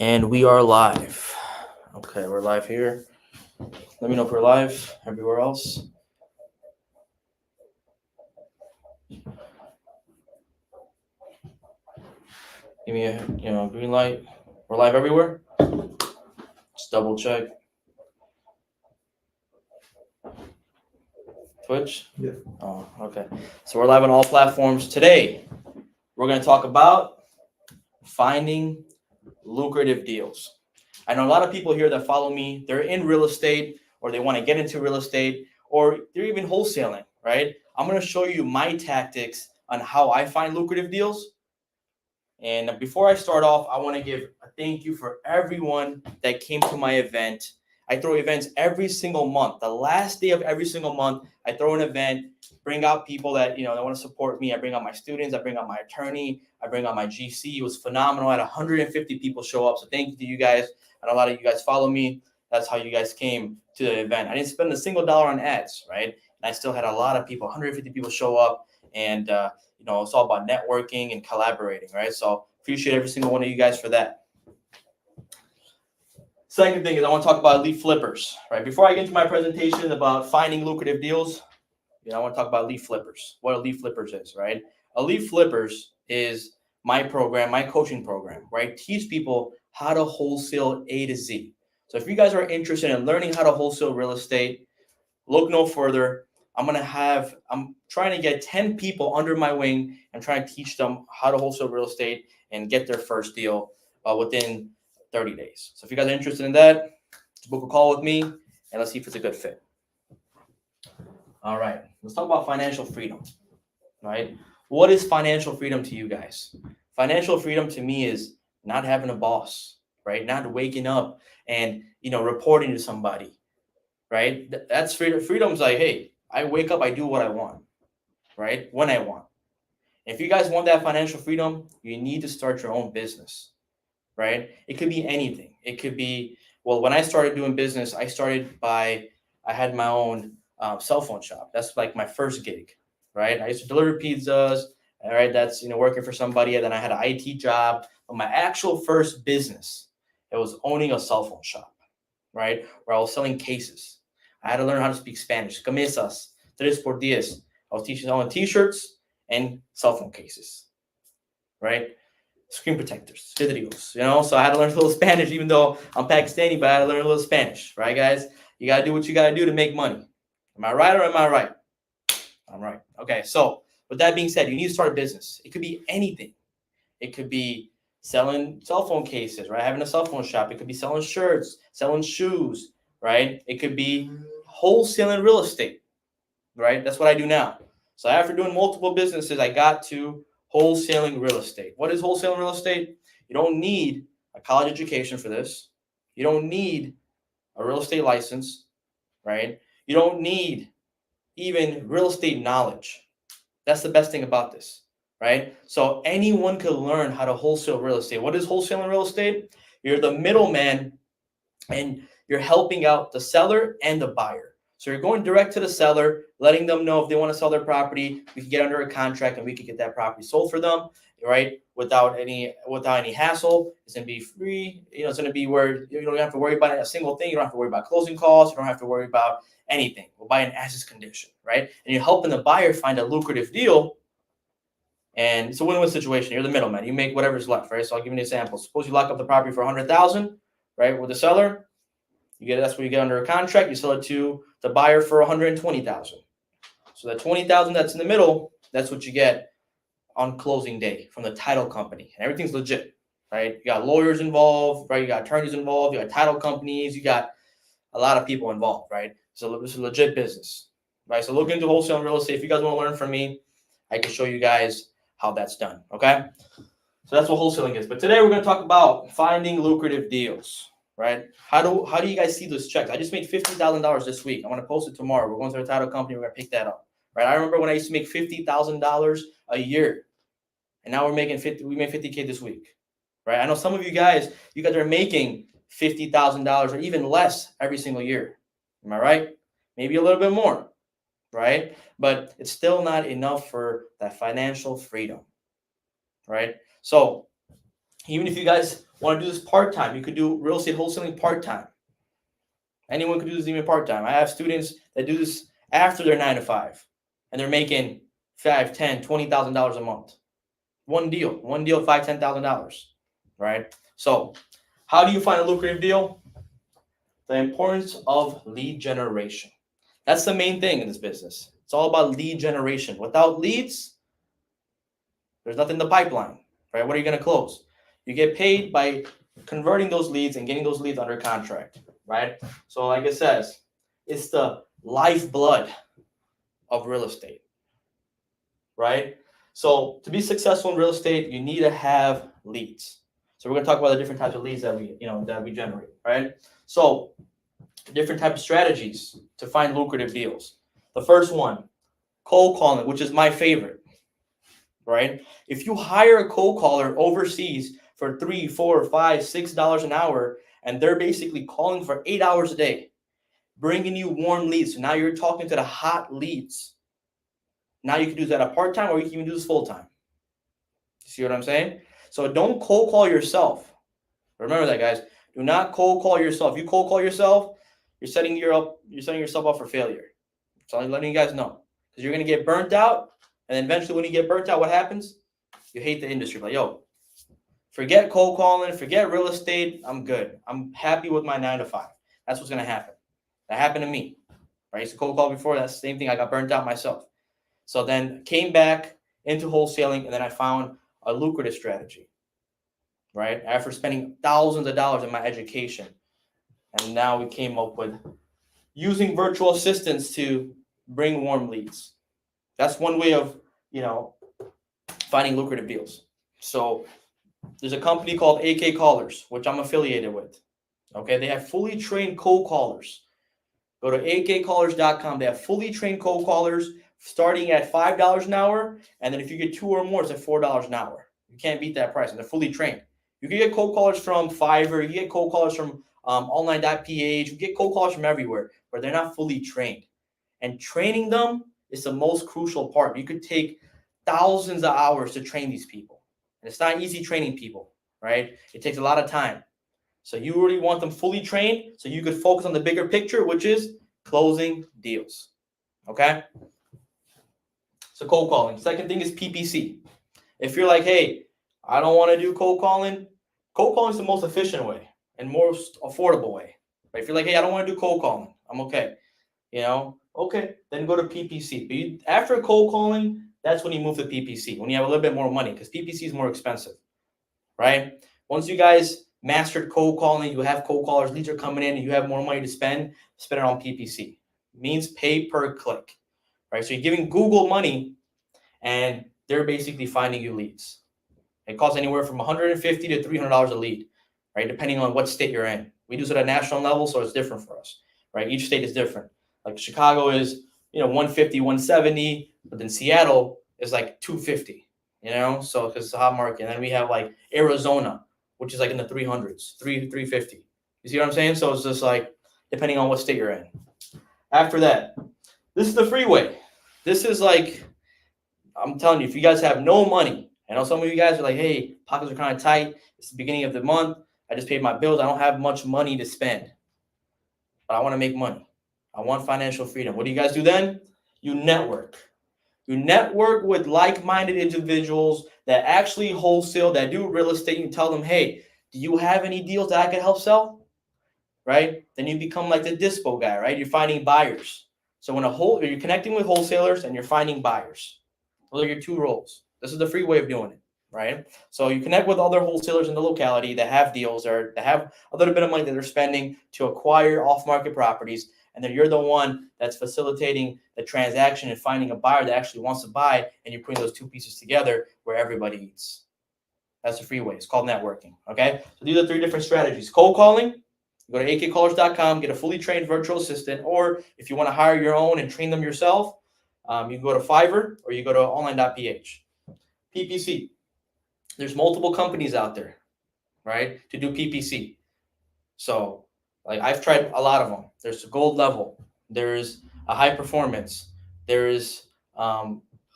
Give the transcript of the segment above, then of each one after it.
And we are live. Okay, we're live here. Let me know if we're live everywhere else. Give me a green light. We're live everywhere. Just double check. Twitch? Yeah. Oh, okay. So we're live on all platforms. Today, we're going to talk about finding lucrative deals. I know a lot of people here that follow me, they're in real estate or they want to get into real estate or they're even wholesaling, right? I'm going to show you my tactics on how I find lucrative deals. And before I start off, I want to give a thank you for everyone that came to my event. I throw events every single month. The last day of every single month, I throw an event, bring out people that that want to support me. I bring out my students, I bring out my attorney, I bring out my GC. It was phenomenal. I had 150 people show up. So thank you to you guys. And a lot of you guys follow me. That's how you guys came to the event. I didn't spend a single dollar on ads, right? And I still had a lot of people, 150 people show up. And it's all about networking and collaborating, right? So appreciate every single one of you guys for that. Second thing is I want to talk about lead flippers, right? Before I get into my presentation about finding lucrative deals, I want to talk about lead flippers. What a lead flippers is, right? A lead flippers is my program, my coaching program, right? Teach people how to wholesale A to Z. So if you guys are interested in learning how to wholesale real estate, look no further. I'm trying to get 10 people under my wing and try to teach them how to wholesale real estate and get their first deal within 30 days. So if you guys are interested in that, book a call with me and let's see if it's a good fit. All right, let's talk about financial freedom, right? What is financial freedom to you guys? Financial freedom to me is not having a boss, right? Not waking up and, reporting to somebody, right? That's freedom. Freedom's like, hey, I wake up, I do what I want, right? When I want. If you guys want that financial freedom, you need to start your own business, right? It could be anything. It could be, when I started doing business, I had my own cell phone shop. That's like my first gig, right? I used to deliver pizzas, all right? That's, working for somebody. And then I had an IT job. But my actual first business, it was owning a cell phone shop, right? Where I was selling cases. I had to learn how to speak Spanish. Camisas, 3x10. I was teaching selling t-shirts and cell phone cases, right? Screen protectors, vidrios, So I had to learn a little Spanish, even though I'm Pakistani, but I had to learn a little Spanish, right, guys? You got to do what you got to do to make money. Am I right or am I right? I'm right. Okay, so with that being said, you need to start a business. It could be anything. It could be selling cell phone cases, right? Having a cell phone shop. It could be selling shirts, selling shoes, right? It could be wholesaling real estate, right? That's what I do now. So after doing multiple businesses, I got to wholesaling real estate. What is wholesaling real estate? You don't need a college education for this. You don't need a real estate license, right? You don't need even real estate knowledge. That's the best thing about this, right? So anyone can learn how to wholesale real estate. What is wholesaling real estate? You're the middleman and you're helping out the seller and the buyer. So you're going direct to the seller, letting them know if they want to sell their property, we can get under a contract and we can get that property sold for them, right? Without any hassle. It's gonna be free. It's gonna be where you don't have to worry about a single thing. You don't have to worry about closing costs. You don't have to worry about anything. We'll buy an as is condition, right? And you're helping the buyer find a lucrative deal. And it's a win-win situation. You're the middleman. You make whatever's left, right? So I'll give you an example. Suppose you lock up the property for $100,000, right? With the seller, that's where you get under a contract. You sell it to the buyer for $120,000. So that $20,000 that's in the middle, that's what you get on closing day from the title company, and everything's legit, right? You got lawyers involved, right? You got attorneys involved. You got title companies. You got a lot of people involved, right? So it's a legit business, right? So look into wholesale real estate. If you guys want to learn from me, I can show you guys how that's done. Okay, so that's what wholesaling is. But today we're going to talk about finding lucrative deals. Right? How do you guys see those checks? I just made $50,000 this week. I'm going to post it tomorrow. We're going to the title company. We're going to pick that up. Right? I remember when I used to make $50,000 a year, and now we made $50K this week. Right? I know some of you guys are making $50,000 or even less every single year. Am I right? Maybe a little bit more. Right? But it's still not enough for that financial freedom. Right? So Even if you guys want to do this part-time, you could do real estate wholesaling part-time. Anyone could do this even part-time. I have students that do this after their 9 to 5, and they're making $5, $10, $20,000 a month. One deal, $5, $10,000, right? So how do you find a lucrative deal? The importance of lead generation. That's the main thing in this business. It's all about lead generation. Without leads, there's nothing in the pipeline, right? What are you going to close? You get paid by converting those leads and getting those leads under contract, right? So like it says, it's the lifeblood of real estate, right? So to be successful in real estate, you need to have leads. So we're going to talk about the different types of leads that we generate, right? So different type of strategies to find lucrative deals. The first one, cold calling, which is my favorite, right? If you hire a cold caller overseas for $3, $4, $5, $6 an hour, and they're basically calling for 8 hours a day, bringing you warm leads. So now you're talking to the hot leads. Now you can do that at part-time, or you can even do this full-time. See what I'm saying? So don't cold call yourself. Remember that, guys. Do not cold call yourself. If you cold call yourself, you're setting yourself up for failure. So I'm letting you guys know, because you're gonna get burnt out, and then eventually when you get burnt out, what happens? You hate the industry. Like, yo, forget cold calling, forget real estate. I'm good. I'm happy with my 9 to 5. That's what's gonna happen. That happened to me. Right? I used to cold call before. That's the same thing. I got burnt out myself. So then came back into wholesaling, and then I found a lucrative strategy. Right? After spending thousands of dollars in my education, and now we came up with using virtual assistants to bring warm leads. That's one way of, finding lucrative deals. So there's a company called AK Callers, which I'm affiliated with. Okay, they have fully trained cold callers. Go to akcallers.com. They have fully trained cold callers starting at $5 an hour, and then if you get 2 or more, it's at $4 an hour. You can't beat that price, and they're fully trained. You can get cold callers from Fiverr. You get cold callers from online.ph. You get cold callers from everywhere, but they're not fully trained. And training them is the most crucial part. You could take thousands of hours to train these people. And it's not easy training people, right? It takes a lot of time. So you really want them fully trained so you could focus on the bigger picture, which is closing deals. Okay? So cold calling. Second thing is PPC. If you're like, hey, I don't want to do cold calling is the most efficient way and most affordable way. Right? If you're like, hey, I don't want to do cold calling, I'm okay. Okay, then go to PPC. But after cold calling, that's when you move to PPC, when you have a little bit more money, because PPC is more expensive, right? Once you guys mastered cold calling, you have cold callers, leads are coming in, and you have more money to spend it on PPC. It means pay per click, right? So you're giving Google money, and they're basically finding you leads. It costs anywhere from $150 to $300 a lead, right? Depending on what state you're in. We do it at a national level, so it's different for us, right? Each state is different. Like Chicago is, 150, 170, but then Seattle is like 250, so because it's a hot market. And then we have like Arizona, which is like in the 300s, 350. You see what I'm saying? So it's just like depending on what state you're in. After that, this is the freeway. This is like, I'm telling you, if you guys have no money, I know some of you guys are like, hey, pockets are kind of tight. It's the beginning of the month. I just paid my bills. I don't have much money to spend, but I want to make money. I want financial freedom. What do you guys do then? You network. You network with like-minded individuals that actually wholesale, that do real estate. You tell them, hey, do you have any deals that I can help sell? Right? Then you become like the dispo guy, right? You're finding buyers. So you're connecting with wholesalers and you're finding buyers. Those are your two roles. This is the free way of doing it, right? So you connect with other wholesalers in the locality that have deals or that have a little bit of money that they're spending to acquire off-market properties. And then you're the one that's facilitating the transaction and finding a buyer that actually wants to buy, and you're putting those two pieces together where everybody eats. That's the free way. It's called networking, okay? So these are 3 different strategies. Cold calling, you go to akcallers.com, get a fully trained virtual assistant, or if you want to hire your own and train them yourself, you can go to Fiverr or you go to online.ph. PPC, there's multiple companies out there, right, to do PPC. So like I've tried a lot of them. There's a gold level. There's a high performance. There is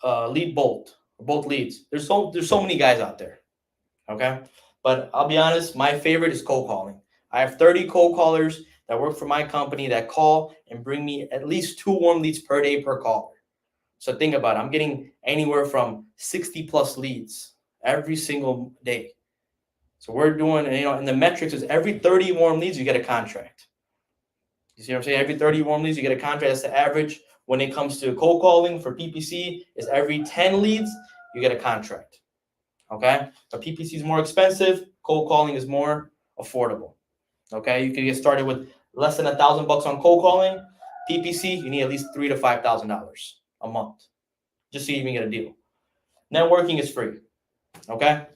lead bolt, both leads. There's so many guys out there. Okay. But I'll be honest, my favorite is cold calling. I have 30 cold callers that work for my company that call and bring me at least 2 warm leads per day per caller. So think about it. I'm getting anywhere from 60 plus leads every single day. So we're doing, and the metrics is every 30 warm leads, you get a contract. You see what I'm saying? Every 30 warm leads, you get a contract. That's the average when it comes to cold calling for PPC is every 10 leads, you get a contract. Okay? But PPC is more expensive. Cold calling is more affordable. Okay? You can get started with less than $1,000 on cold calling. PPC, you need at least $3,000 to $5,000 a month just so you even get a deal. Networking is free. Okay?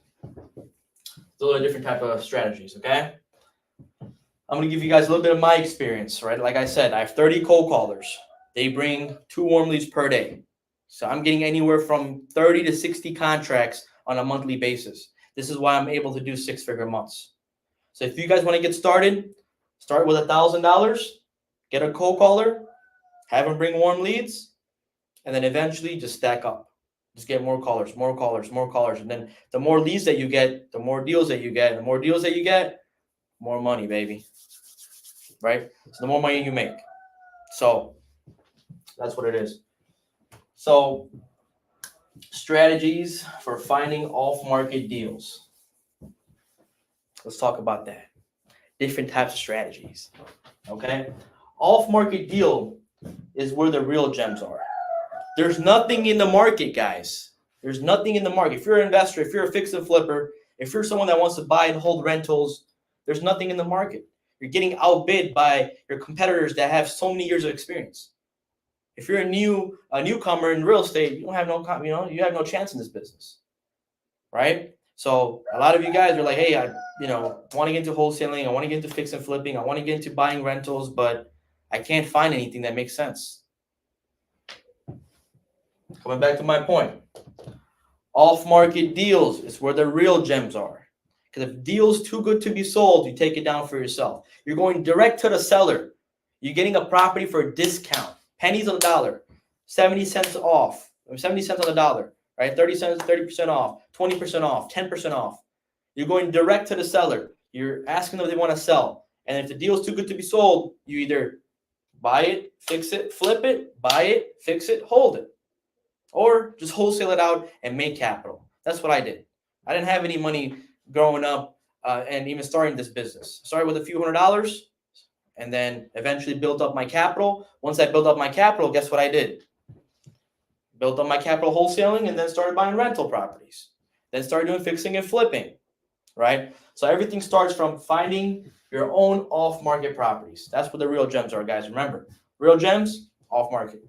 Those are different type of strategies. Okay? I'm going to give you guys a little bit of my experience, right? Like I said, I have 30 cold callers. They bring 2 warm leads per day. So I'm getting anywhere from 30 to 60 contracts on a monthly basis. This is why I'm able to do 6-figure months. So if you guys want to get started, start with $1,000, get a cold caller, have them bring warm leads, and then eventually just stack up. Just get more callers, more callers, more callers. And then the more leads that you get, the more deals that you get. The more deals that you get, more money, baby. Right? So the more money you make. So that's what it is. So strategies for finding off-market deals. Let's talk about that. Different types of strategies. Okay? Off-market deal is where the real gems are. There's nothing in the market, guys. There's nothing in the market. If you're an investor, if you're a fix and flipper, if you're someone that wants to buy and hold rentals, there's nothing in the market. You're getting outbid by your competitors that have so many years of experience. If you're a newcomer in real estate, you have no chance in this business, right? So a lot of you guys are like, hey, I want to get into wholesaling, I want to get into fix and flipping, I want to get into buying rentals, but I can't find anything that makes sense. Coming back to my point, off-market deals is where the real gems are. Because if deal's too good to be sold, you take it down for yourself. You're going direct to the seller. You're getting a property for a discount. Pennies on the dollar, 70 cents off, 70 cents on the dollar, right? 30 cents, 30% off, 20% off, 10% off. You're going direct to the seller. You're asking them if they want to sell. And if the deal is too good to be sold, you either buy it, fix it, flip it, buy it, fix it, hold it. Or just wholesale it out and make capital. That's what I did. I didn't have any money growing up and even starting this business. I started with a few $100s. And then eventually built up my capital. Once I built up my capital, guess what I did? Built up my capital wholesaling and then started buying rental properties. Then started doing fixing and flipping, right? So everything starts from finding your own off-market properties. That's what the real gems are, guys. Remember, real gems, off-market.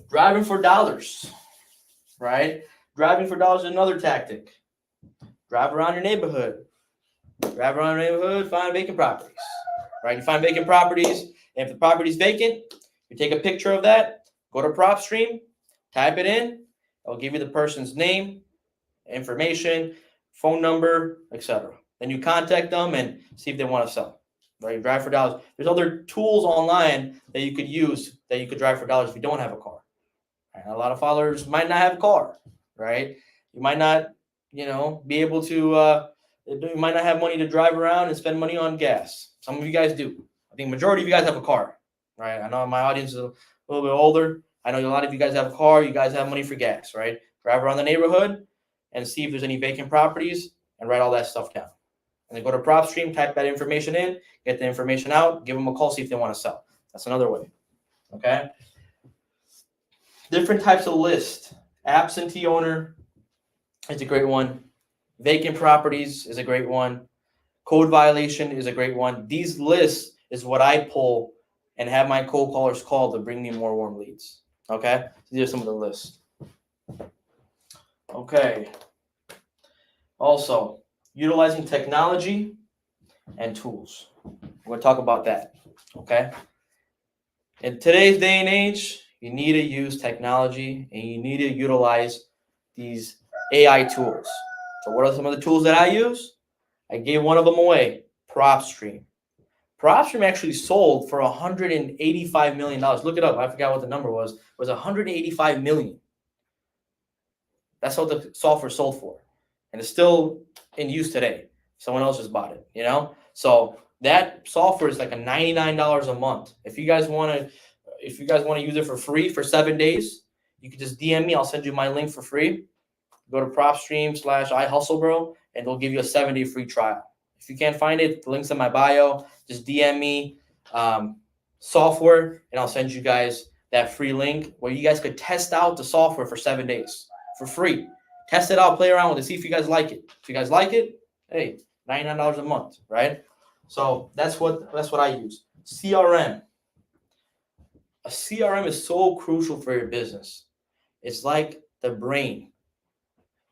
Driving for dollars, right? Driving for dollars is another tactic. Drive around your neighborhood. Drive around your neighborhood, find vacant properties, right? You find vacant properties, and if the property's vacant, you take a picture of that, go to PropStream, type it in, it'll give you the person's name, information, phone number, etc. Then you contact them and see if they want to sell, right? You drive for dollars. There's other tools online that you could use that you could drive for dollars if you don't have a car. Right? A lot of followers might not have a car, right? You might not, be able to, you might not have money to drive around and spend money on gas. Some of you guys do. I think majority of you guys have a car, right? I know my audience is a little bit older. I know a lot of you guys have a car. You guys have money for gas, right? Drive around the neighborhood and see if there's any vacant properties and write all that stuff down. And then go to PropStream, type that information in, get the information out, give them a call, see if they want to sell. That's another way, okay? Different types of lists. Absentee owner is a great one. Vacant properties is a great one. Code violation is a great one. These lists is what I pull and have my cold callers call to bring me more warm leads. Okay? These are some of the lists. Okay. Also, utilizing technology and tools. We're going to talk about that. Okay? In today's day and age, you need to use technology and you need to utilize these AI tools. So what are some of the tools that I use? I gave one of them away, PropStream. PropStream actually sold for $185 million. Look it up. I forgot what the number was. It was $185 million. That's what the software sold for. And it's still in use today. Someone else just bought it, you know? So that software is like a $99 a month. If you guys want to use it for free for 7 days, you can just DM me. I'll send you my link for free. Go to PropStream/iHustleBro, and they'll give you a 7-day free trial. If you can't find it, the link's in my bio. Just DM me software, and I'll send you guys that free link where you guys could test out the software for 7 days for free. Test it out, play around with it, see if you guys like it. If you guys like it, hey, $99 a month, right? So that's what I use. CRM. A CRM is so crucial for your business. It's like the brain.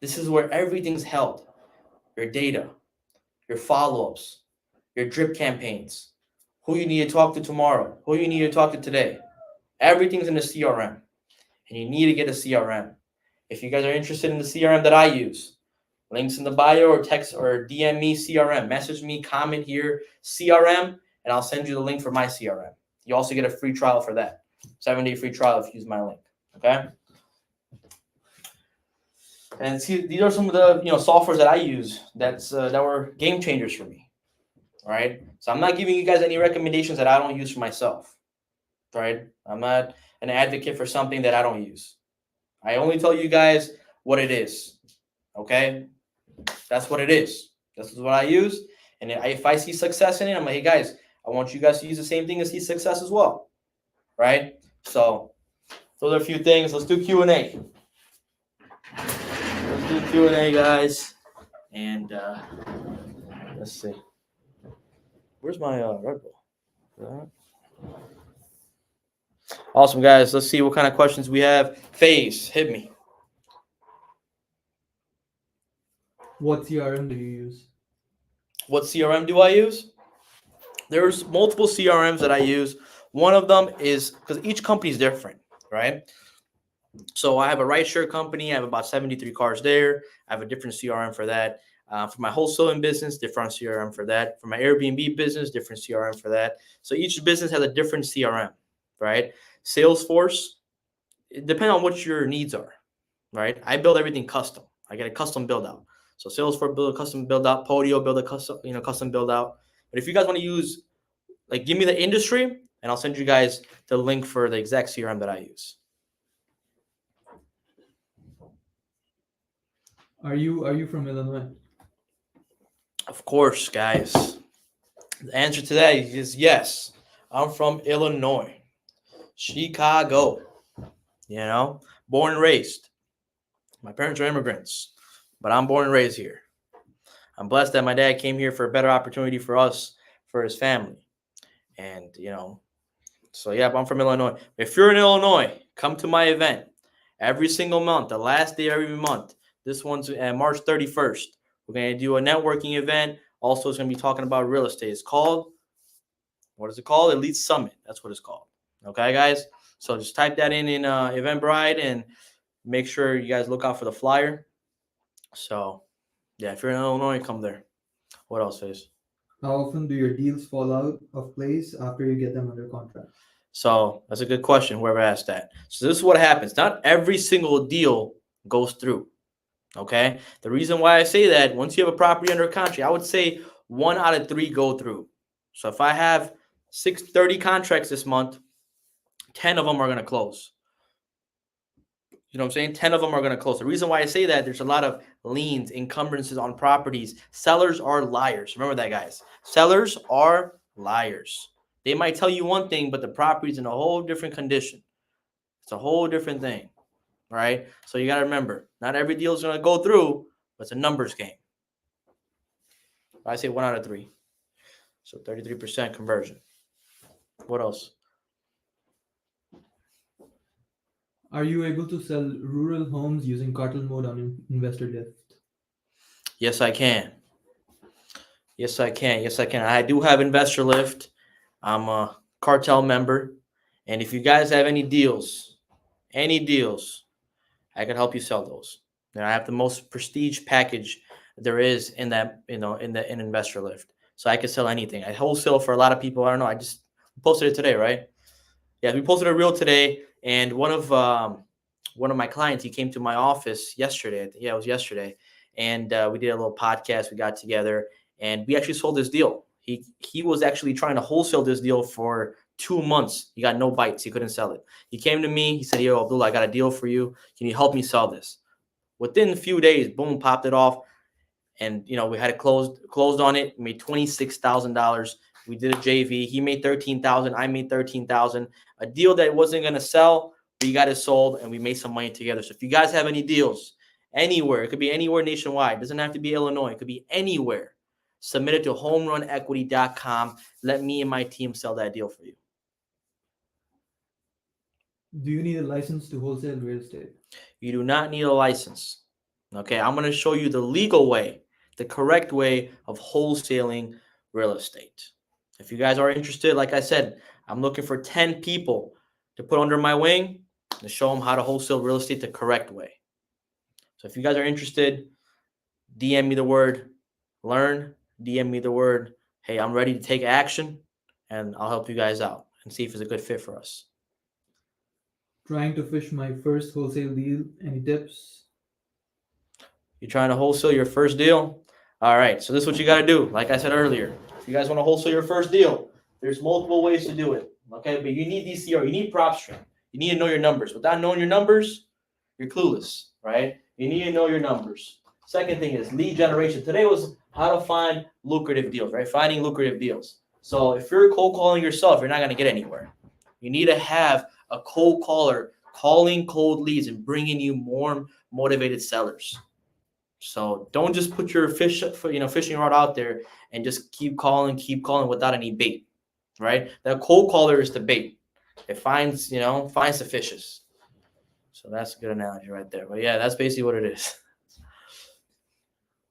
This is where everything's held. Your data, your follow-ups, your drip campaigns, who you need to talk to tomorrow, who you need to talk to today. Everything's in the CRM, and you need to get a CRM. If you guys are interested in the CRM that I use, links in the bio, or text or DM me CRM. Message me, comment here, CRM, and I'll send you the link for my CRM. You also get a free trial for that. 7-day free trial if you use my link. Okay. And see, these are some of the softwares that I use that were game changers for me. All right. So I'm not giving you guys any recommendations that I don't use for myself. Right. I'm not an advocate for something that I don't use. I only tell you guys what it is. Okay. That's what it is. This is what I use. And if I see success in it, I'm like, hey guys, I want you guys to use the same thing and see success as well. Right. So those are a few things. Let's do Q&A. Let's do Q&A, guys. And let's see. Where's my Red Bull? Awesome, guys. Let's see what kind of questions we have. Phase, hit me. What CRM do you use? What CRM do I use? There's multiple CRMs that I use. One of them is, because each company is different, right? So I have a rideshare company. I have about 73 cars there. I have a different CRM for that. For my wholesaling business, different CRM for that. For my Airbnb business, different CRM for that. So each business has a different CRM, right? Salesforce, it depends on what your needs are, right? I build everything custom. I get a custom build out. So Salesforce build a custom build out. Podio build a custom build out. But if you guys want to use, like, give me the industry, and I'll send you guys the link for the exact CRM that I use. Are you from Illinois? Of course, guys. The answer to that is yes. I'm from Illinois, Chicago. Born and raised. My parents are immigrants, but I'm born and raised here. I'm blessed that my dad came here for a better opportunity for us, for his family. And, so yeah, I'm from Illinois. If you're in Illinois, come to my event every single month, the last day of every month. This one's March 31st. We're going to do a networking event. Also, it's going to be talking about real estate. It's called, what is it called? Elite Summit. That's what it's called. Okay, guys? So just type that in Eventbrite and make sure you guys look out for the flyer. So, yeah, if you're in Illinois, come there. What else is? How often do your deals fall out of place after you get them under contract? So that's a good question, whoever asked that. So this is what happens. Not every single deal goes through. Okay. The reason why I say that, once you have a property under contract, I would say 1 out of 3 go through. So if I have 30 contracts this month, 10 of them are going to close. You know what I'm saying? 10 of them are going to close. The reason why I say that, there's a lot of liens, encumbrances on properties. Sellers are liars. Remember that, guys. Sellers are liars. They might tell you one thing, but the property's in a whole different condition. It's a whole different thing, right? So you got to remember, not every deal is going to go through, but it's a numbers game. I say 1 out of 3. So 33% conversion. What else? Are you able to sell rural homes using cartel mode on Investor Lift? Yes, I can. Yes, I can. Yes, I can. I do have Investor Lift. I'm a cartel member. And if you guys have any deals, I can help you sell those. And I have the most prestige package there is in that, in Investor Lift. So I can sell anything. I wholesale for a lot of people. I don't know. I just posted it today, right? Yeah, we posted a reel today. And one of my clients, he came to my office yesterday. Yeah, it was yesterday. and we did a little podcast. We got together and we actually sold this deal. He was actually trying to wholesale this deal for 2 months. He got no bites. He couldn't sell it. He came to me. He said, "Yo, Abdullah, I got a deal for you. Can you help me sell this?" Within a few days, boom, popped it off. And, we had it closed on it. We made $26,000. We did a JV. He made $13,000. I made $13,000. A deal that wasn't going to sell, we got it sold and we made some money together. So if you guys have any deals anywhere, it could be anywhere nationwide. It doesn't have to be Illinois. It could be anywhere. Submit it to homerunEquity.com. Let me and my team sell that deal for you. Do you need a license to wholesale real estate? You do not need a license. Okay, I'm going to show you the legal way, the correct way of wholesaling real estate. If you guys are interested, like I said, I'm looking for 10 people to put under my wing to show them how to wholesale real estate the correct way. So if you guys are interested, DM me the word learn, DM me the word, hey, I'm ready to take action, and I'll help you guys out and see if it's a good fit for us. Trying to fish my first wholesale deal. Any tips? You're trying to wholesale your first deal? All right, so this is what you got to do. Like I said earlier, if you guys want to wholesale your first deal, there's multiple ways to do it. Okay, but you need DCR, you need prop stream. You need to know your numbers. Without knowing your numbers, you're clueless, right? You need to know your numbers. Second thing is lead generation. Today was how to find lucrative deals, right? Finding lucrative deals. So if you're cold calling yourself, you're not going to get anywhere. You need to have a cold caller calling cold leads and bringing you more motivated sellers. So don't just put your fishing rod out there and just keep calling without any bait, right? That cold caller is the bait. It finds the fishes. So that's a good analogy right there. But yeah, that's basically what it is.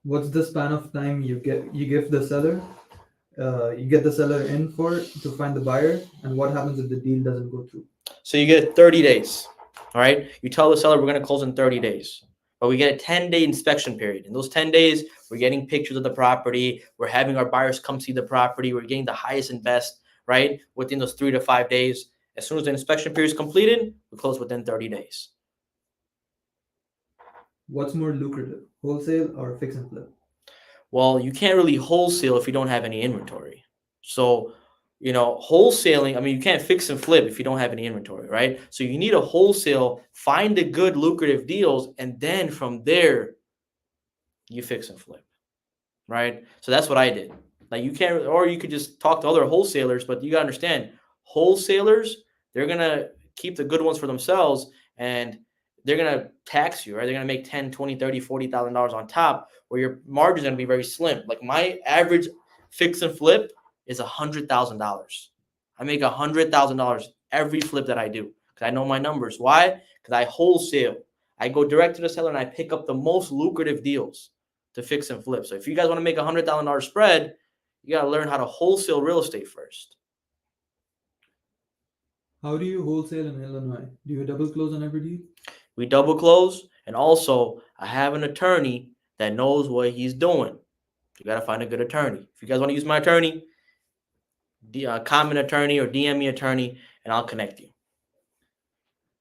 What's the span of time you give the seller? You get the seller in to find the buyer, and what happens if the deal doesn't go through? So you get 30 days, all right? You tell the seller we're going to close in 30 days. But we get a 10-day inspection period. In those 10 days, we're getting pictures of the property. We're having our buyers come see the property. We're getting the highest and best, right, within those 3 to 5 days. As soon as the inspection period is completed, we close within 30 days. What's more lucrative, wholesale or fix and flip? Well, you can't really wholesale if you don't have any inventory. So, wholesaling, you can't fix and flip if you don't have any inventory, right? So you need a wholesale, find the good lucrative deals, and then from there, you fix and flip, right? So that's what I did. Like you can't, or you could just talk to other wholesalers, but you got to understand, wholesalers, they're going to keep the good ones for themselves and they're going to tax you, right? They're going to make $10, $20, $30, $40,000 on top where your margin is going to be very slim. Like my average fix and flip is $100,000. I make $100,000 every flip that I do because I know my numbers. Why? Because I wholesale. I go direct to the seller and I pick up the most lucrative deals to fix and flip. So if you guys want to make $100,000 spread, you got to learn how to wholesale real estate first. How do you wholesale in Illinois? Do you double close on every deal? We double close, and also I have an attorney that knows what he's doing. You got to find a good attorney. If you guys want to use my attorney, comment attorney or DM me attorney, and I'll connect you.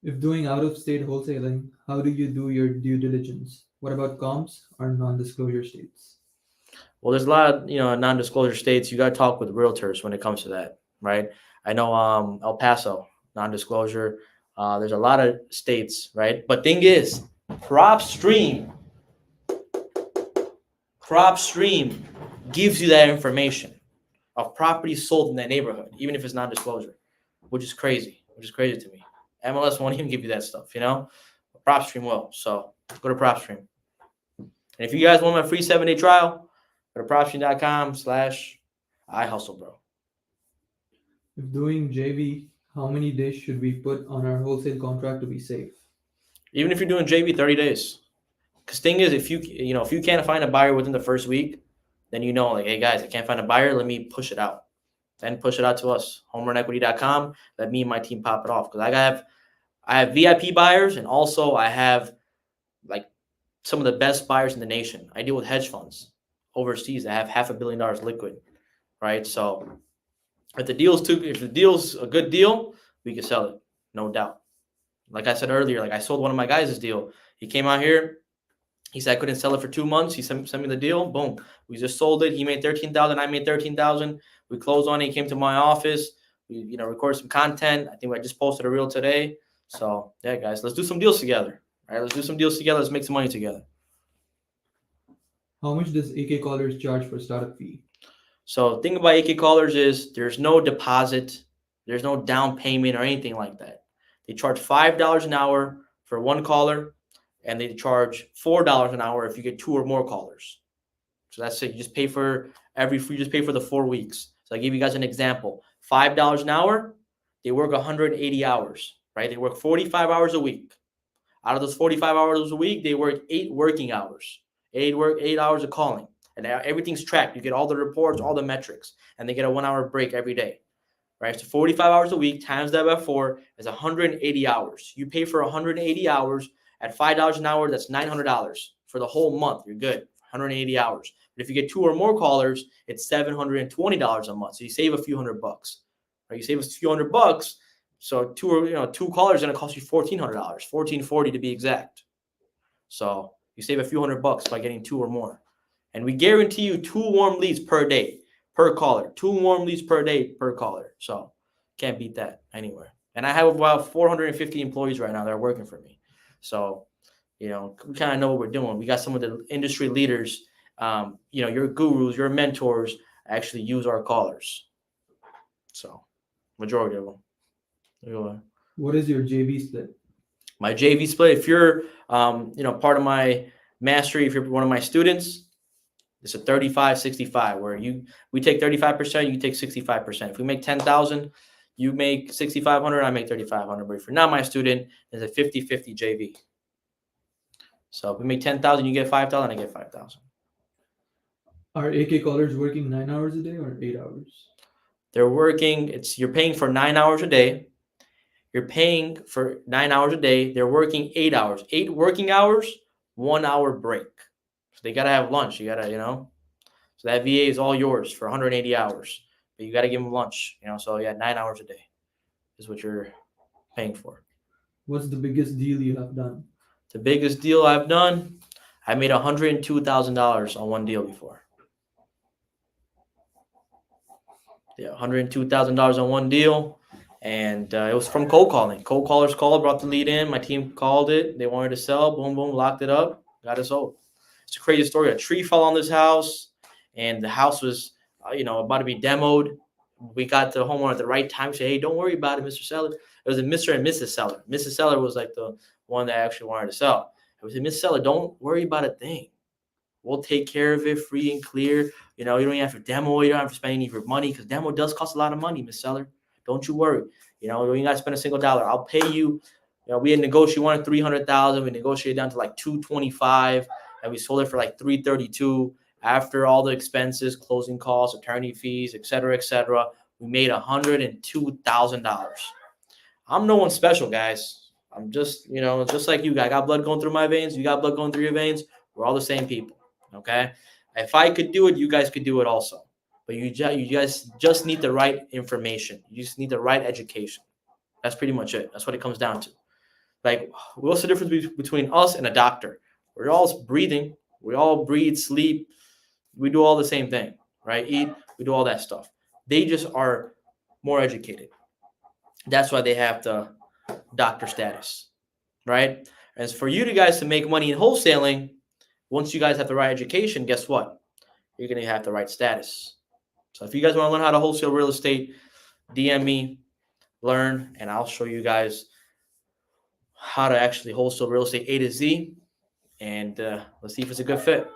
If doing out-of-state wholesaling, how do you do your due diligence? What about comps or non-disclosure states? Well, there's a lot of non-disclosure states. You got to talk with realtors when it comes to that, right? I know El Paso, non-disclosure. There's a lot of states, right? But thing is, PropStream gives you that information of properties sold in that neighborhood, even if it's non-disclosure, which is crazy to me. MLS won't even give you that stuff, PropStream will. So go to PropStream. And if you guys want my free 7-day trial, go to propstream.com/iHustleBro. If doing JV, how many days should we put on our wholesale contract to be safe? Even if you're doing JV, 30 days. Because thing is, if you can't find a buyer within the first week, then like, hey guys, I can't find a buyer. Let me push it out. Then push it out to us, homerunEquity.com. Let me and my team pop it off. Because I have VIP buyers, and also I have like some of the best buyers in the nation. I deal with hedge funds overseas that have $500 million liquid, right? So if the deal's a good deal, we can sell it, no doubt. Like I said earlier, like I sold one of my guys this deal. He came out here, He said I couldn't sell it for 2 months. He sent me the deal. Boom. We just sold it. He made 13,000. I made 13,000. We closed on it. He came to my office. We, recorded some content. I think I just posted a reel today. So yeah, guys, let's do some deals together. All right, let's do some deals together. Let's make some money together. How much does AK Callers charge for startup fee? So the thing about AK Callers is there's no deposit, there's no down payment or anything like that. They charge $5 an hour for one caller, and they charge $4 an hour if you get 2 or more callers. So that's it. You just pay for the 4 weeks. So I give you guys an example. $5 an hour, they work 180 hours, right? They work 45 hours a week. Out of those 45 hours a week, they work 8 working hours. 8 hours of calling, and everything's tracked. You get all the reports, all the metrics, and they get a 1 hour break every day, right? So 45 hours a week times that by 4 is 180 hours. You pay for 180 hours at $5 an hour. That's $900 for the whole month. You're good. 180 hours. But if you get 2 or more callers, it's $720 a month. So you save a few $100, right? You save a few $100. So 2 callers is going to cost you $1,400, $1,440 to be exact. So you save a few $100 by getting 2 or more. And we guarantee you 2 warm leads per day, per caller. 2 warm leads per day, per caller. So can't beat that anywhere. And I have about 450 employees right now that are working for me. So, we kind of know what we're doing. We got some of the industry leaders, your gurus, your mentors actually use our callers. So majority of them. What is your JV split? My JV split, if you're, part of my mastery, if you're one of my students, it's a 35-65 where we take 35%, you take 65%. If we make 10,000, you make 6,500, I make 3,500. But if you're not my student, it's a 50-50 JV. So if we make 10,000, you get 5,000, I get 5,000. Are AK Callers working 9 hours a day or 8 hours? They're working, you're paying for 9 hours a day. You're paying for 9 hours a day. They're working 8 hours, 8 working hours, 1 hour break. So they got to have lunch. You got to, so that VA is all yours for 180 hours, but you got to give them lunch, so 9 hours a day is what you're paying for. What's the biggest deal you have done? The biggest deal I've done, I made $102,000 on one deal before. Yeah, $102,000 on one deal. And it was from cold calling. Cold callers called, brought the lead in. My team called it. They wanted to sell. Boom, boom, locked it up. Got it sold. It's a crazy story. A tree fell on this house, and the house was, about to be demoed. We got the homeowner at the right time. Say, hey, don't worry about it, Mr. Seller. It was a Mr. and Mrs. Seller. Mrs. Seller was like the one that actually wanted to sell. I said, Mrs. Seller, don't worry about a thing. We'll take care of it free and clear. You don't even have to demo. You don't have to spend any of your money because demo does cost a lot of money, Miss Seller. Don't you worry. You don't got to spend a single dollar. I'll pay you. We had negotiated, wanted $300,000. We negotiated down to like $225,000, and we sold it for like $332,000. After all the expenses, closing costs, attorney fees, et cetera, we made $102,000. I'm no one special, guys. I'm just, just like you guys. I got blood going through my veins. You got blood going through your veins. We're all the same people. Okay. If I could do it, you guys could do it also. But you guys just need the right information. You just need the right education. That's pretty much it. That's what it comes down to. Like, what's the difference between us and a doctor? We're all breathing. We all breathe, sleep. We do all the same thing, right? Eat. We do all that stuff. They just are more educated. That's why they have the doctor status, right? As for you guys to make money in wholesaling, once you guys have the right education, guess what? You're going to have the right status. So if you guys want to learn how to wholesale real estate, DM me, learn, and I'll show you guys how to actually wholesale real estate A to Z. And let's see if it's a good fit.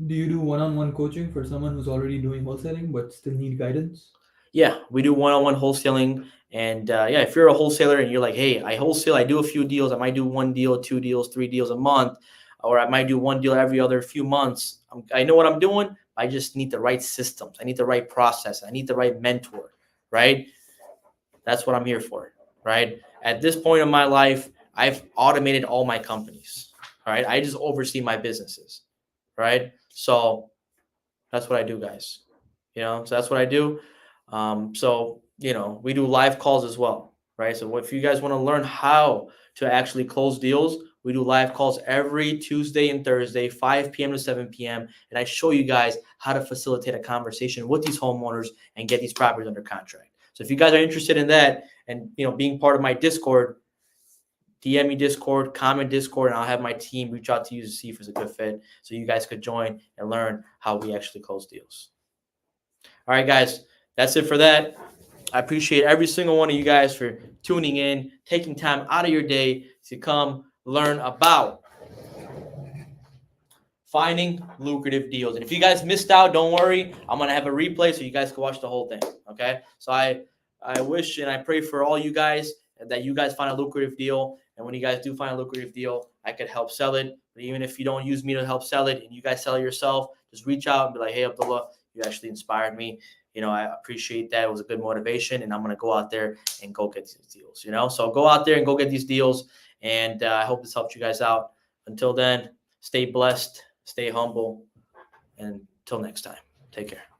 Do you do one-on-one coaching for someone who's already doing wholesaling but still need guidance? Yeah, we do one-on-one wholesaling. And if you're a wholesaler and you're like, hey, I wholesale, I do a few deals. I might do 1 deal, 2 deals, 3 deals a month, or I might do 1 deal every other few months. I know what I'm doing. I just need the right systems. I need the right process. I need the right mentor, right? That's what I'm here for, right? At this point in my life, I've automated all my companies, right? I just oversee my businesses, right? So that's what I do, guys. So that's what I do. We do live calls as well, right? So if you guys want to learn how to actually close deals, We do live calls every Tuesday and Thursday, 5 p.m. to 7 p.m. And I show you guys how to facilitate a conversation with these homeowners and get these properties under contract. So if you guys are interested in that and being part of my Discord, DM me Discord, comment Discord, and I'll have my team reach out to you to see if it's a good fit so you guys could join and learn how we actually close deals. All right, guys, that's it for that. I appreciate every single one of you guys for tuning in, taking time out of your day to come learn about finding lucrative deals. And if you guys missed out, don't worry. I'm going to have a replay so you guys can watch the whole thing, okay? So I wish and I pray for all you guys that you guys find a lucrative deal. And when you guys do find a lucrative deal, I could help sell it. But even if you don't use me to help sell it and you guys sell it yourself, just reach out and be like, hey, Abdullah, you actually inspired me. I appreciate that. It was a good motivation, and I'm going to go out there and go get these deals, So go out there and go get these deals, and I hope this helped you guys out. Until then, stay blessed, stay humble, and until next time, take care.